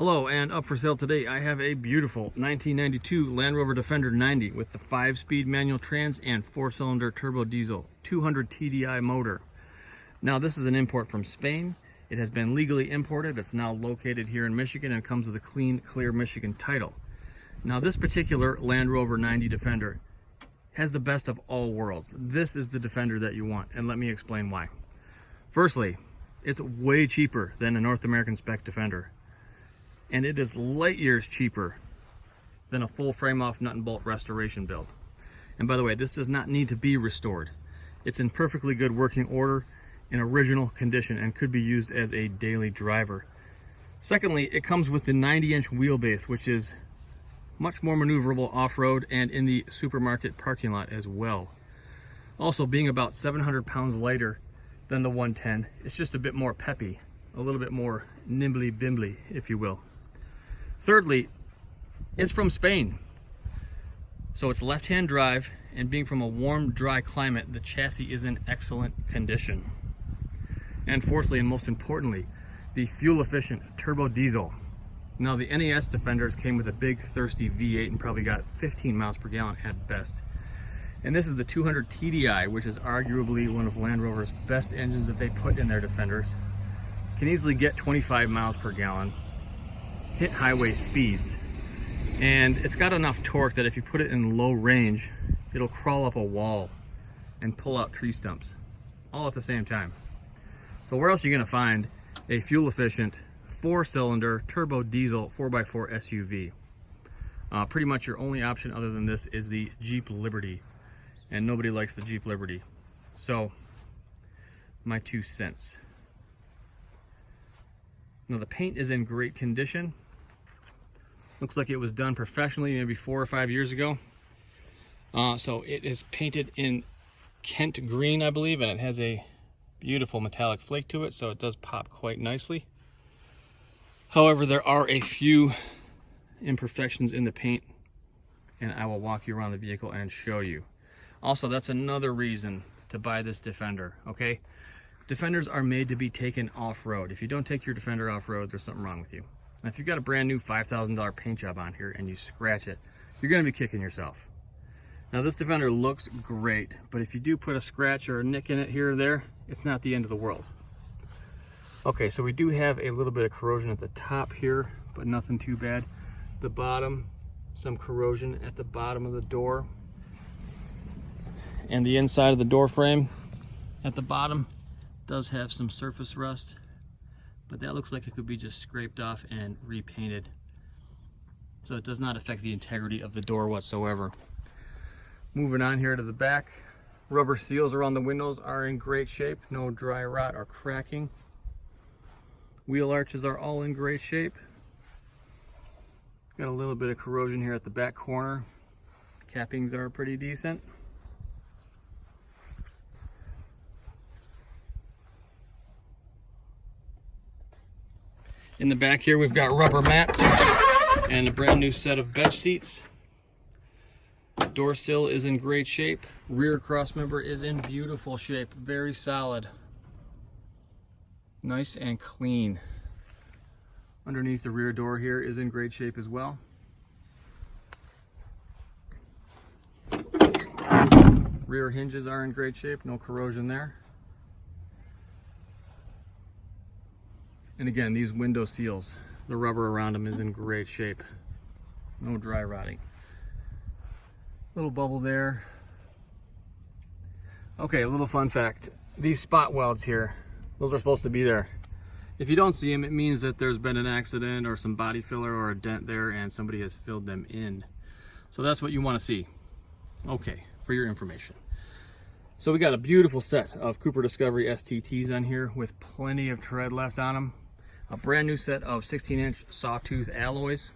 Hello, and up for sale today I have a beautiful 1992 Land Rover Defender 90 with the 5-speed manual trans and 4-cylinder turbo diesel 200 TDI motor. Now this is an import from Spain. It has been legally imported. It's now located here in Michigan and comes with a clean, clear Michigan title. Now this particular Land Rover 90 Defender has the best of all worlds. This is the Defender that you want, and let me explain why. Firstly, it's way cheaper than a North American spec Defender. And it is light years cheaper than a full frame off nut and bolt restoration build. And by the way, this does not need to be restored. It's in perfectly good working order, in original condition, and could be used as a daily driver. Secondly, it comes with the 90-inch wheelbase, which is much more maneuverable off-road and in the supermarket parking lot as well. Also, being about 700 pounds lighter than the 110, it's just a bit more peppy, a little bit more nimbly-bimbly, if you will. Thirdly, it's from Spain, so it's left-hand drive, and being from a warm, dry climate, the chassis is in excellent condition. And fourthly, and most importantly, the fuel-efficient turbo diesel. Now, the NAS Defenders came with a big, thirsty V8 and probably got 15 miles per gallon at best. And this is the 200 TDI, which is arguably one of Land Rover's best engines that they put in their Defenders. Can easily get 25 miles per gallon, hit highway speeds, and it's got enough torque that if you put it in low range, it'll crawl up a wall and pull out tree stumps all at the same time. So where else are you going to find a fuel efficient 4-cylinder turbo diesel 4x4 SUV? Pretty much your only option other than this is the Jeep Liberty, and nobody likes the Jeep Liberty. So my 2 cents. Now the paint is in great condition. Looks like it was done professionally maybe 4 or 5 years ago. So it is painted in Kent green, I believe, and it has a beautiful metallic flake to it, so it does pop quite nicely. However, there are a few imperfections in the paint, and I will walk you around the vehicle and show you. Also, that's another reason to buy this Defender, okay? Defenders are made to be taken off-road. If you don't take your Defender off-road, there's something wrong with you. Now, if you've got a brand new $5,000 paint job on here and you scratch it, you're gonna be kicking yourself. Now, this Defender looks great, but if you do put a scratch or a nick in it here or there, it's not the end of the world. Okay, so we do have a little bit of corrosion at the top here, but nothing too bad. The bottom, some corrosion at the bottom of the door. And the inside of the door frame at the bottom does have some surface rust, but that looks like it could be just scraped off and repainted. So it does not affect the integrity of the door whatsoever. Moving on here to the back, rubber seals around the windows are in great shape, no dry rot or cracking. Wheel arches are all in great shape. Got a little bit of corrosion here at the back corner. Cappings are pretty decent. In the back here, we've got rubber mats and a brand new set of bench seats. Door sill is in great shape. Rear crossmember is in beautiful shape, very solid. Nice and clean. Underneath the rear door here is in great shape as well. Rear hinges are in great shape, no corrosion there. And again, these window seals, the rubber around them is in great shape. No dry rotting. Little bubble there. Okay, a little fun fact. These spot welds here, those are supposed to be there. If you don't see them, it means that there's been an accident or some body filler or a dent there and somebody has filled them in. So that's what you want to see. Okay, for your information. So we got a beautiful set of Cooper Discovery STTs on here with plenty of tread left on them. A brand new set of 16-inch sawtooth alloys.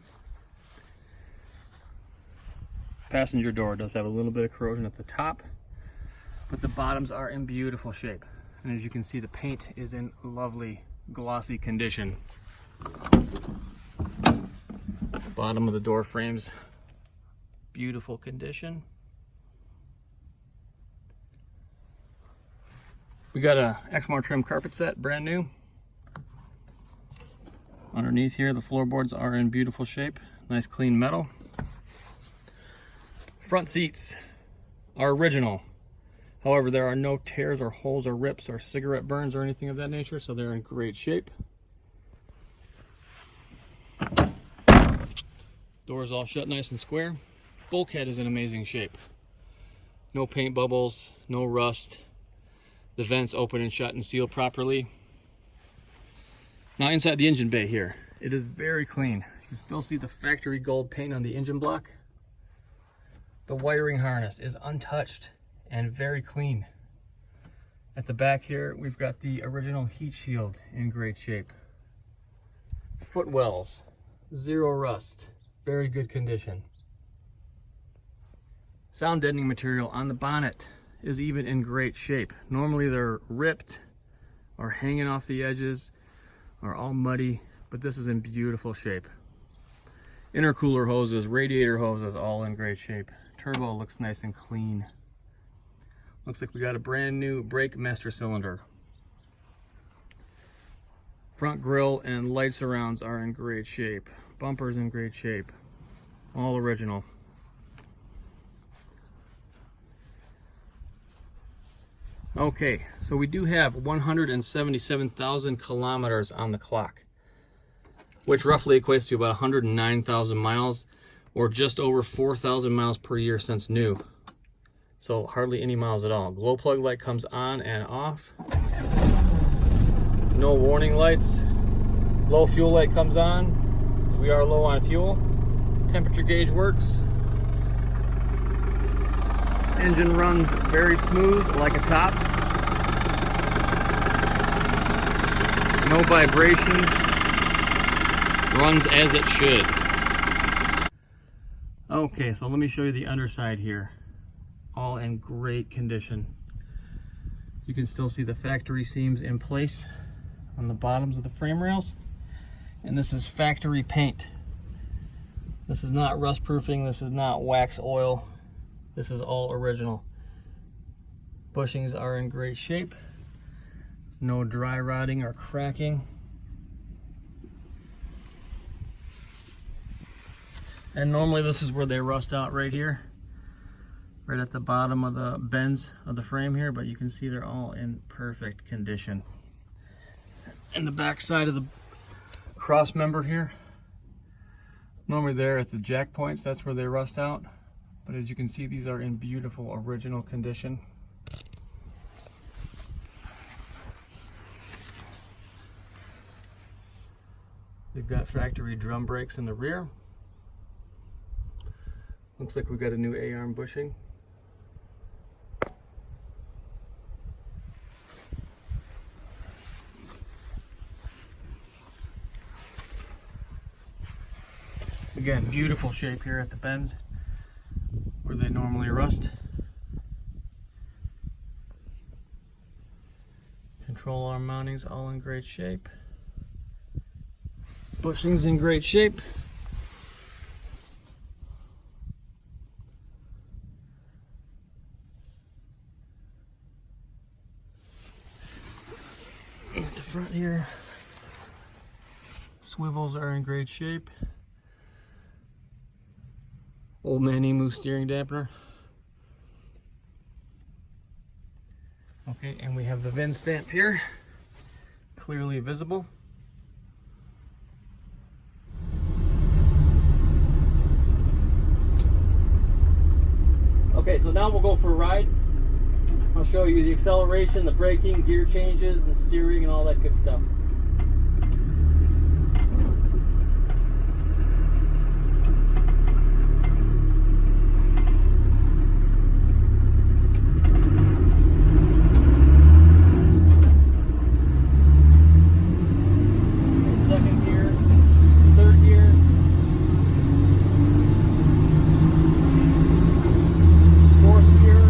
Passenger door does have a little bit of corrosion at the top, but the bottoms are in beautiful shape. And as you can see, the paint is in lovely glossy condition. Bottom of the door frames, beautiful condition. We got a Exmar trim carpet set, brand new. Underneath here, the floorboards are in beautiful shape. Nice clean metal. Front seats are original. However, there are no tears or holes or rips or cigarette burns or anything of that nature, so they're in great shape. Doors all shut nice and square. Bulkhead is in amazing shape. No paint bubbles, no rust. The vents open and shut and seal properly. Now inside the engine bay here, it is very clean. You can still see the factory gold paint on the engine block. The wiring harness is untouched and very clean. At the back here, we've got the original heat shield in great shape. Footwells, zero rust, very good condition. Sound deadening material on the bonnet is even in great shape. Normally they're ripped or hanging off the edges or all muddy, but this is in beautiful shape. Intercooler hoses, radiator hoses, all in great shape. Turbo looks nice and clean. Looks like we got a brand new brake master cylinder. Front grille and light surrounds are in great shape. Bumpers in great shape. All original. Okay, so we do have 177,000 kilometers on the clock, which roughly equates to about 109,000 miles, or just over 4,000 miles per year since new. So hardly any miles at all. Glow plug light comes on and off. No warning lights. Low fuel light comes on. We are low on fuel. Temperature gauge works. Engine runs very smooth, like a top. No vibrations. Runs as it should. Okay, so let me show you the underside here. All in great condition. You can still see the factory seams in place on the bottoms of the frame rails. And this is factory paint. This is not rust proofing, this is not wax oil. This is all original. Bushings are in great shape. No dry rotting or cracking. And normally this is where they rust out, right here. Right at the bottom of the bends of the frame here, but you can see they're all in perfect condition. And the back side of the cross member here, normally there at the jack points, that's where they rust out. But as you can see, these are in beautiful original condition. We've got factory drum brakes in the rear. Looks like we've got a new A-arm bushing. Again, beautiful shape here at the bends where they normally rust. Control arm mountings all in great shape. Bushings in great shape. At the front here, swivels are in great shape. Old man Emu steering dampener. Okay, and we have the VIN stamp here, clearly visible. Okay, so now we'll go for a ride. I'll show you the acceleration, the braking, gear changes, and steering, and all that good stuff. Second gear, third gear. Fourth gear.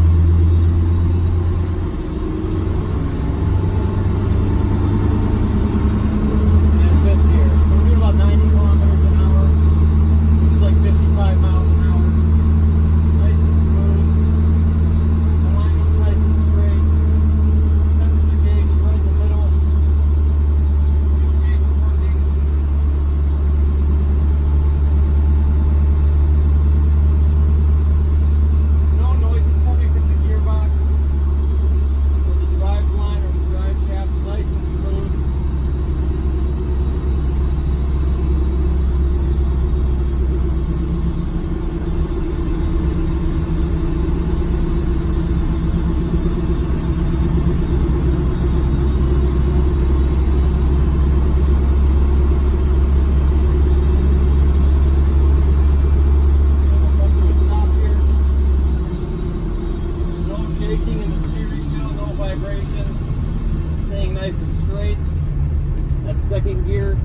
brake. That's second gear.